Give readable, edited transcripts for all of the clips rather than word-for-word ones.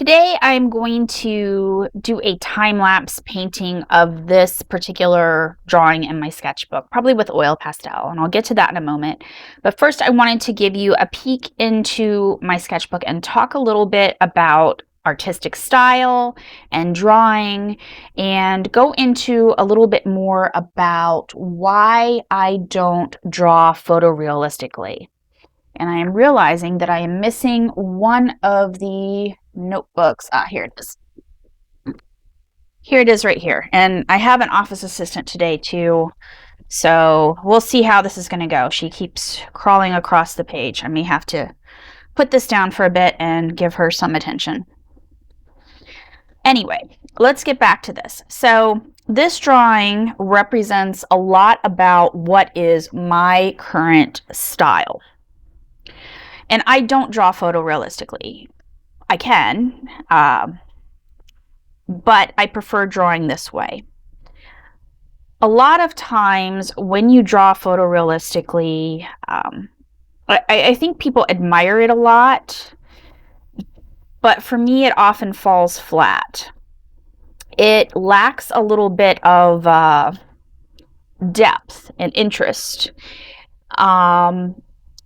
Today I'm going to do a time-lapse painting of this particular drawing in my sketchbook, probably with oil pastel, and I'll get to that in a moment. But first I wanted to give you a peek into my sketchbook and talk a little bit about artistic style and drawing, and go into a little bit more about why I don't draw photorealistically. And I am realizing that I am missing one of the notebooks. Here it is. Here it is right here. And I have an office assistant today too. So we'll see how this is going to go. She keeps crawling across the page. I may have to put this down for a bit and give her some attention. Anyway, let's get back to this. So this drawing represents a lot about what is my current style. And I don't draw photorealistically. I can, but I prefer drawing this way. A lot of times when you draw photorealistically, I think people admire it a lot, but for me it often falls flat. It lacks a little bit of depth and interest.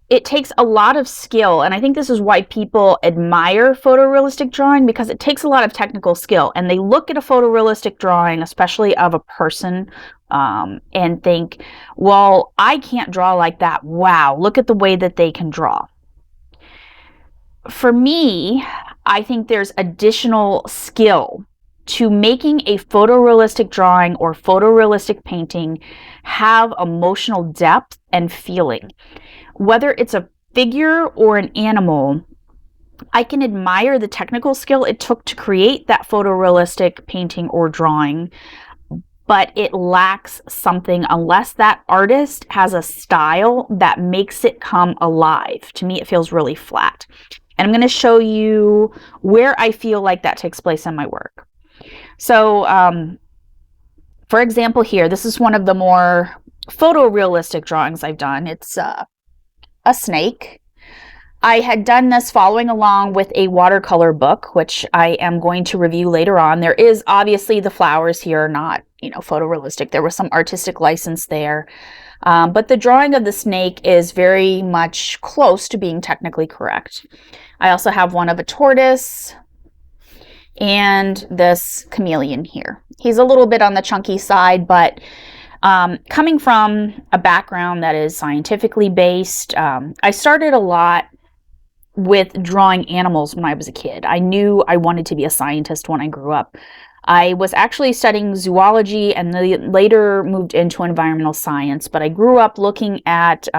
It takes a lot of skill, and I think this is why people admire photorealistic drawing, because it takes a lot of technical skill, and they look at a photorealistic drawing, especially of a person, and think, well, I can't draw like that. Wow, look at the way that they can draw. For me, I think there's additional skill to making a photorealistic drawing or photorealistic painting have emotional depth and feeling. Whether it's a figure or an animal, I can admire the technical skill it took to create that photorealistic painting or drawing, but it lacks something unless that artist has a style that makes it come alive. To me, it feels really flat. And I'm going to show you where I feel like that takes place in my work. So, for example here, this is one of the more photorealistic drawings I've done. It's a snake. I had done this following along with a watercolor book, which I am going to review later on. There is obviously the flowers here, not, photorealistic. There was some artistic license there. But the drawing of the snake is very much close to being technically correct. I also have one of a tortoise and this chameleon here. He's a little bit on the chunky side, but coming from a background that is scientifically based, I started a lot with drawing animals when I was a kid. I knew I wanted to be a scientist when I grew up. I was actually studying zoology and later moved into environmental science, but I grew up looking at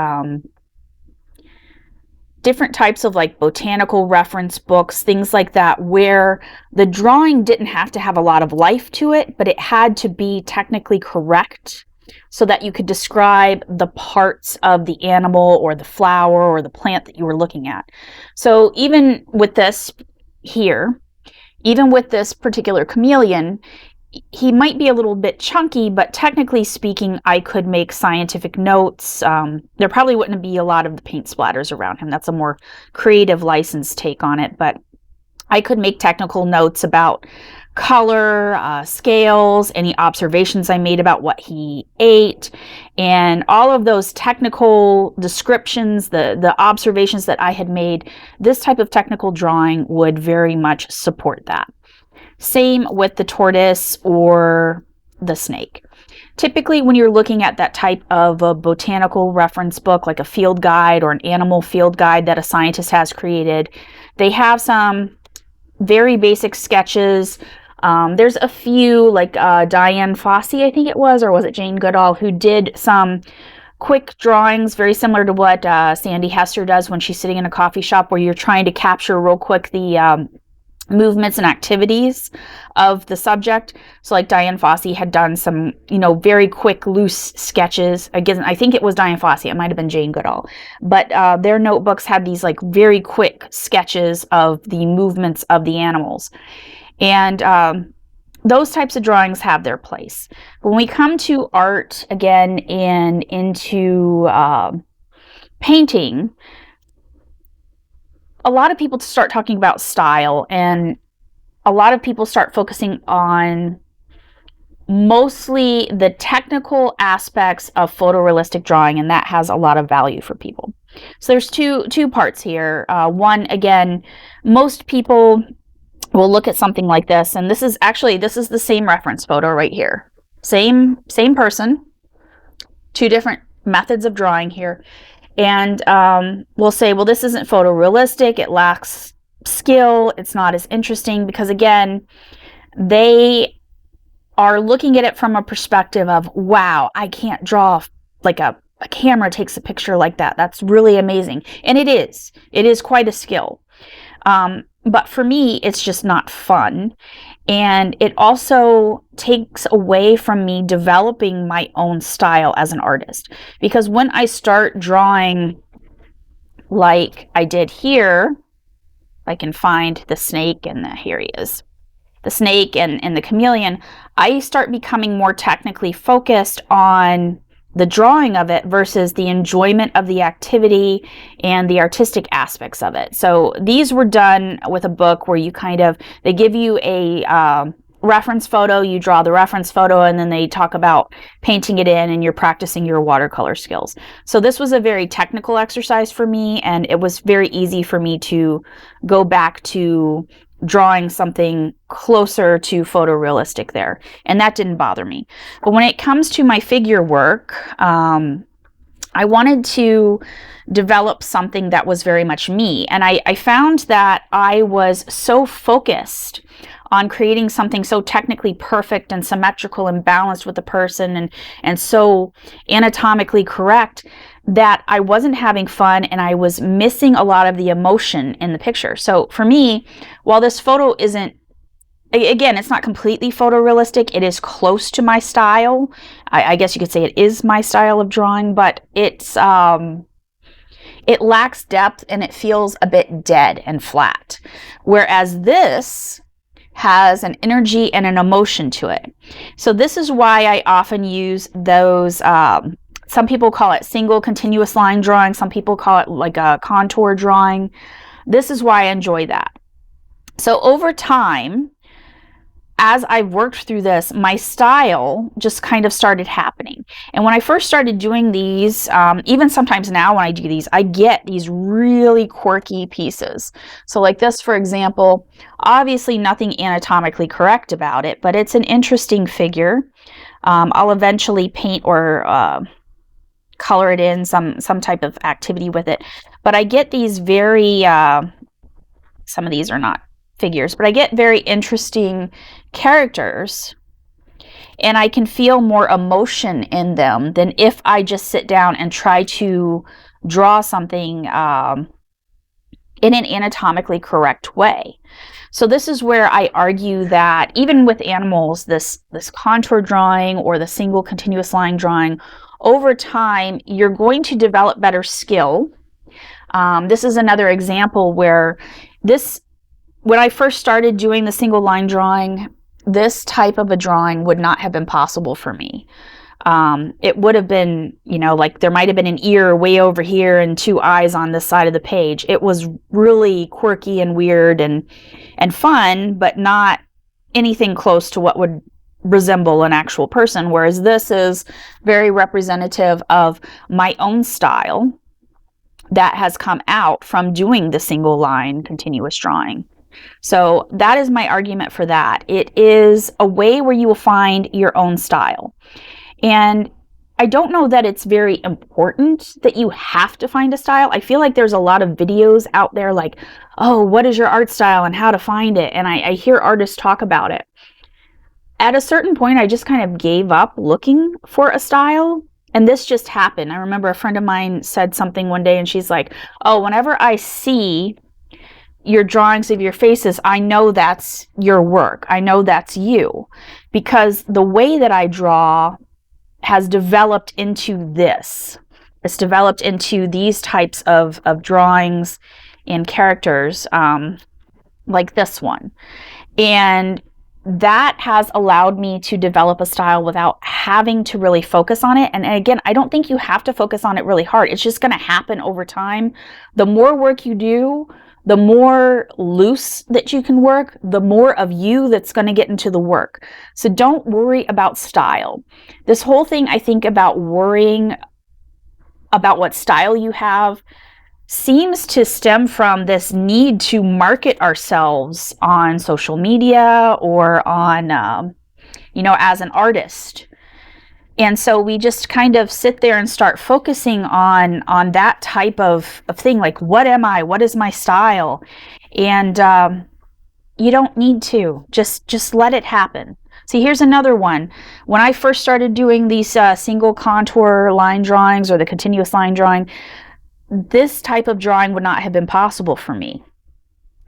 different types of botanical reference books, things like that, where the drawing didn't have to have a lot of life to it, but it had to be technically correct so that you could describe the parts of the animal or the flower or the plant that you were looking at. So even with this here, even with this particular chameleon, he might be a little bit chunky, but technically speaking, I could make scientific notes. There probably wouldn't be a lot of the paint splatters around him. That's a more creative license take on it, but I could make technical notes about color, scales, any observations I made about what he ate, and all of those technical descriptions, the observations that I had made. This type of technical drawing would very much support that. Same with the tortoise or the snake. Typically, when you're looking at that type of a botanical reference book, like a field guide or an animal field guide that a scientist has created, they have some very basic sketches. There's a few, like Diane Fossey, I think it was, or was it Jane Goodall, who did some quick drawings very similar to what Sandy Hester does when she's sitting in a coffee shop, where you're trying to capture real quick the movements and activities of the subject. So like Diane Fossey had done some, very quick, loose sketches. Again, I think it was Diane Fossey. It might have been Jane Goodall. But their notebooks had these very quick sketches of the movements of the animals. And those types of drawings have their place. But when we come to art again and into painting, a lot of people start talking about style, and a lot of people start focusing on mostly the technical aspects of photorealistic drawing, and that has a lot of value for people. So there's two parts here. One, again, most people will look at something like this, and this is the same reference photo right here. Same person, two different methods of drawing here, and we'll say, well, this isn't photorealistic, it lacks skill, it's not as interesting, because again, they are looking at it from a perspective of, wow, I can't draw like a camera takes a picture like that. That's really amazing. And it is quite a skill. But for me, it's just not fun. And it also takes away from me developing my own style as an artist. Because when I start drawing like I did here, I can find the snake, and here he is. The snake and the chameleon, I start becoming more technically focused on the drawing of it versus the enjoyment of the activity and the artistic aspects of it. So these were done with a book where they give you a reference photo, you draw the reference photo, and then they talk about painting it in, and you're practicing your watercolor skills. So this was a very technical exercise for me, and it was very easy for me to go back to drawing something closer to photorealistic there, and that didn't bother me. But when it comes to my figure work, I wanted to develop something that was very much me, and I found that I was so focused on creating something so technically perfect and symmetrical and balanced with the person and so anatomically correct that I wasn't having fun, and I was missing a lot of the emotion in the picture. So for me, while this photo isn't, again, it's not completely photorealistic, it is close to my style. I guess you could say it is my style of drawing, but it lacks depth and it feels a bit dead and flat. Whereas this has an energy and an emotion to it. So this is why I often use those, some people call it single continuous line drawing, some people call it like a contour drawing. This is why I enjoy that. So over time, as I've worked through this, my style just kind of started happening. And when I first started doing these, even sometimes now when I do these, I get these really quirky pieces. So like this, for example, obviously nothing anatomically correct about it, but it's an interesting figure. I'll eventually paint or color it in some type of activity with it. But I get these very, some of these are not figures, but I get very interesting characters, and I can feel more emotion in them than if I just sit down and try to draw something in an anatomically correct way. So this is where I argue that even with animals, this contour drawing or the single continuous line drawing, over time, you're going to develop better skill. This is another example where when I first started doing the single line drawing, this type of a drawing would not have been possible for me. It would have been, like there might have been an ear way over here and two eyes on this side of the page. It was really quirky and weird and fun, but not anything close to what would resemble an actual person, whereas this is very representative of my own style that has come out from doing the single line continuous drawing. So that is my argument for that. It is a way where you will find your own style. And I don't know that it's very important that you have to find a style. I feel like there's a lot of videos out there like, oh, what is your art style and how to find it? And I hear artists talk about it. At a certain point, I just kind of gave up looking for a style. And this just happened. I remember a friend of mine said something one day and she's like, oh, whenever I see your drawings of your faces, I know that's your work. I know that's you. Because the way that I draw has developed into this. It's developed into these types of drawings and characters like this one. And that has allowed me to develop a style without having to really focus on it. And again, I don't think you have to focus on it really hard. It's just going to happen over time. The more work you do, The more loose that you can work, the more of you that's going to get into the work. So don't worry about style. This whole thing, I think, about worrying about what style you have seems to stem from this need to market ourselves on social media or on, as an artist. And so we just kind of sit there and start focusing on that type of thing, like, what am I? What is my style? And you don't need to. Just let it happen. See, here's another one. When I first started doing these single contour line drawings or the continuous line drawing, this type of drawing would not have been possible for me.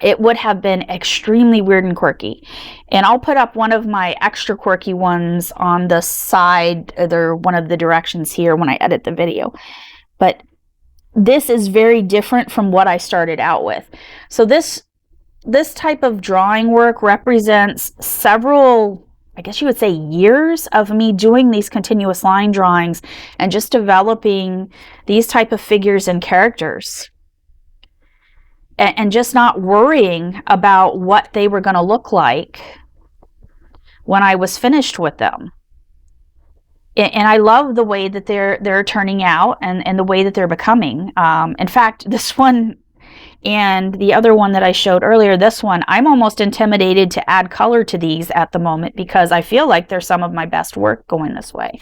It would have been extremely weird and quirky. And I'll put up one of my extra quirky ones on the side, or one of the directions here when I edit the video. But this is very different from what I started out with. So this type of drawing work represents several, I guess you would say, years of me doing these continuous line drawings and just developing these type of figures and characters. And just not worrying about what they were going to look like when I was finished with them. And I love the way that they're turning out and the way that they're becoming. In fact, this one and the other one that I showed earlier, this one, I'm almost intimidated to add color to these at the moment because I feel like they're some of my best work going this way.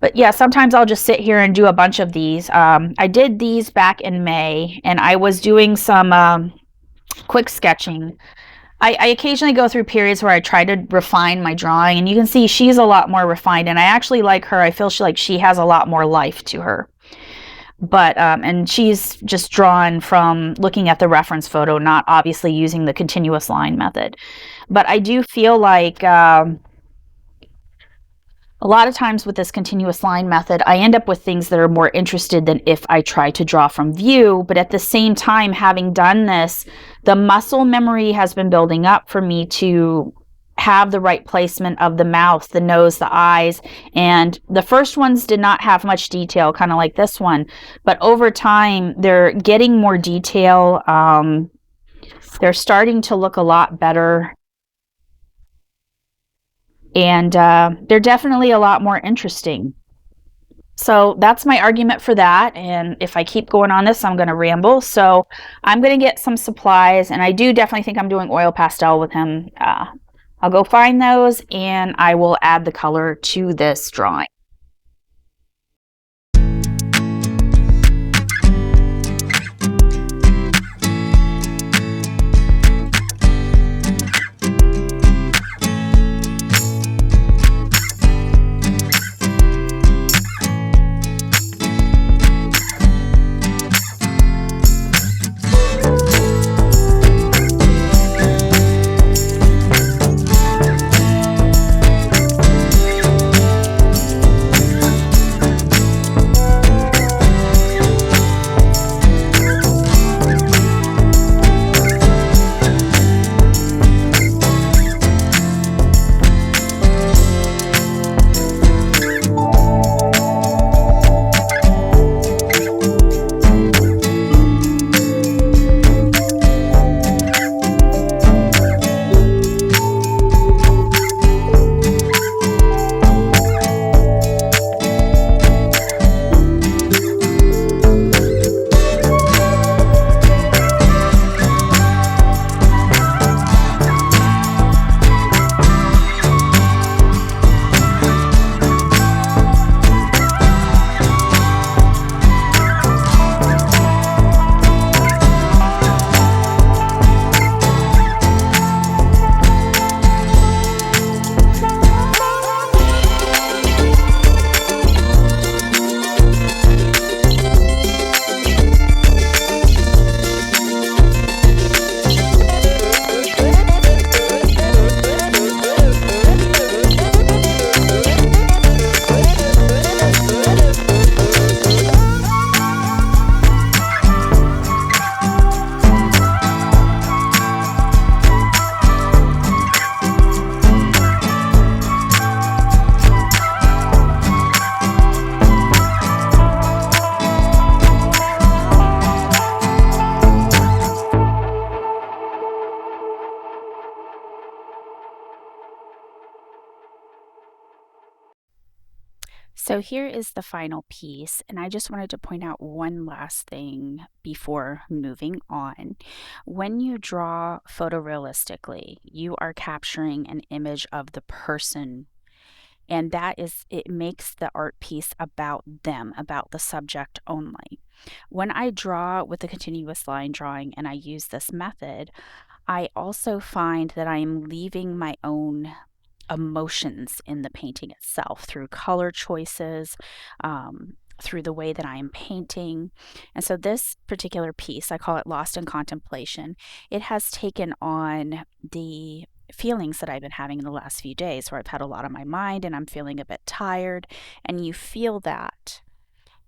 But yeah, sometimes I'll just sit here and do a bunch of these. I did these back in May, and I was doing some quick sketching. I occasionally go through periods where I try to refine my drawing, and you can see she's a lot more refined, and I actually like her. I feel like she has a lot more life to her. But, and she's just drawn from looking at the reference photo, not obviously using the continuous line method. But I do feel like a lot of times with this continuous line method, I end up with things that are more interested than if I try to draw from view. But at the same time, having done this, the muscle memory has been building up for me to have the right placement of the mouth, the nose, the eyes. And the first ones did not have much detail, kind of like this one. But over time, they're getting more detail. They're starting to look a lot better. And they're definitely a lot more interesting. So that's my argument for that. And if I keep going on this, I'm going to ramble. So I'm going to get some supplies. And I do definitely think I'm doing oil pastel with him. I'll go find those and I will add the color to this drawing. So here is the final piece, and I just wanted to point out one last thing before moving on. When you draw photorealistically, you are capturing an image of the person, and it makes the art piece about them, about the subject only. When I draw with a continuous line drawing and I use this method, I also find that I am leaving my own emotions in the painting itself through color choices, through the way that I am painting. And so, this particular piece, I call it Lost in Contemplation, it has taken on the feelings that I've been having in the last few days where I've had a lot on my mind and I'm feeling a bit tired. And you feel that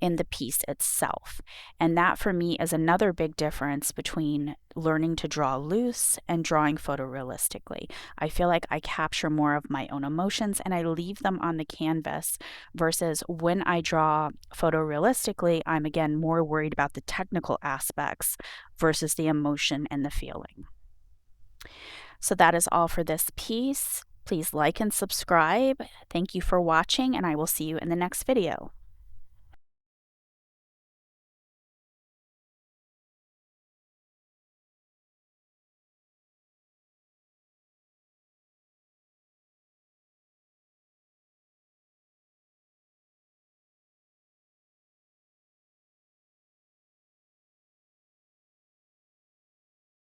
in the piece itself. And that for me is another big difference between learning to draw loose and drawing photorealistically. I feel like I capture more of my own emotions and I leave them on the canvas versus when I draw photorealistically, I'm again more worried about the technical aspects versus the emotion and the feeling. So that is all for this piece. Please like and subscribe. Thank you for watching, and I will see you in the next video.